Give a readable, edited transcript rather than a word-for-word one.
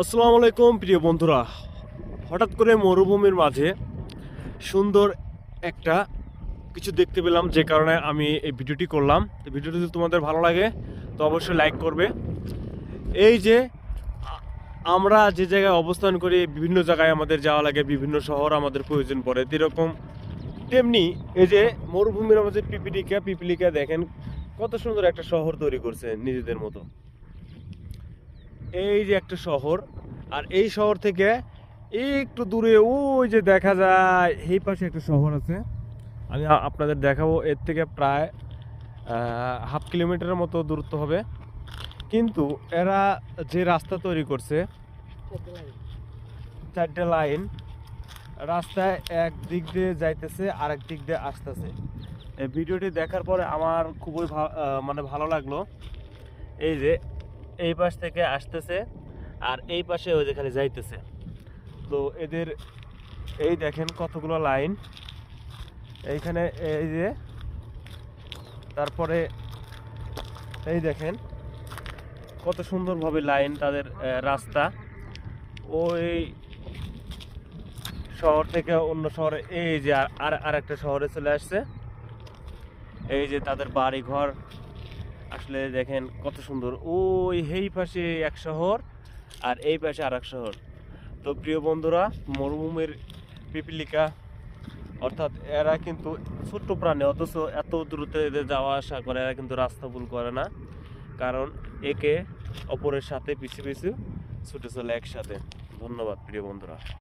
আসসালামু আলাইকুম প্রিয় বন্ধুরা। হঠাৎ করে মরুভূমির মাঝে সুন্দর একটা কিছু দেখতে পেলাম, যে কারণে আমি এই ভিডিওটি করলাম। ভিডিওটি যদি তোমাদের ভালো লাগে তো অবশ্যই লাইক করবে। এই যে আমরা যে জায়গায় অবস্থান করি, বিভিন্ন জায়গায় আমাদের যাওয়া লাগে, বিভিন্ন শহর আমাদের প্রয়োজন পড়ে, এরকম তেমনি এই যে মরুভূমির মাঝে পিপিলিকা দেখেন কত সুন্দর একটা শহর তৈরি করছে নিজেদের মতো। এই যে একটা শহর, আর এই শহর থেকে একটু দূরে ওই যে দেখা যায় এই পাশে একটা শহর আছে। আমি আপনাদের দেখাবো। এর থেকে প্রায় হাফ কিলোমিটারের মতো দূরত্ব হবে। কিন্তু এরা যে রাস্তা তৈরি করছে, 4টে লাইন রাস্তায়, এক দিক দিয়ে যাইতেছে আর এক দিক দিয়ে আসতেছে। এই ভিডিওটি দেখার পরে আমার খুবই মানে ভালো লাগলো। এই যে এই পাশ থেকে আসতেছে আর এই পাশে ওই যে খালি যাইতেছে। তো এদের এই দেখেন কতগুলো লাইন এইখানে, এই যে তারপরে এই দেখেন কত সুন্দরভাবে লাইন তাদের রাস্তা। ওই শহর থেকে অন্য শহরে, এই যে আর একটা শহরে চলে আসছে। এই যে তাদের বাড়ি ঘর, আসলে দেখেন কত সুন্দর। ওই এই পাশে এক শহর আর এই পাশে আর এক শহর। তো প্রিয় বন্ধুরা, মরুভূমির পিপিলিকা অর্থাৎ এরা কিন্তু ছোট্ট প্রাণী, অথচ এত দ্রুত এদের যাওয়া আসা করে, এরা কিন্তু রাস্তা ভুল করে না, কারণ একে অপরের সাথে পিছু পিছু ছুটে চলে একসাথে। ধন্যবাদ প্রিয় বন্ধুরা।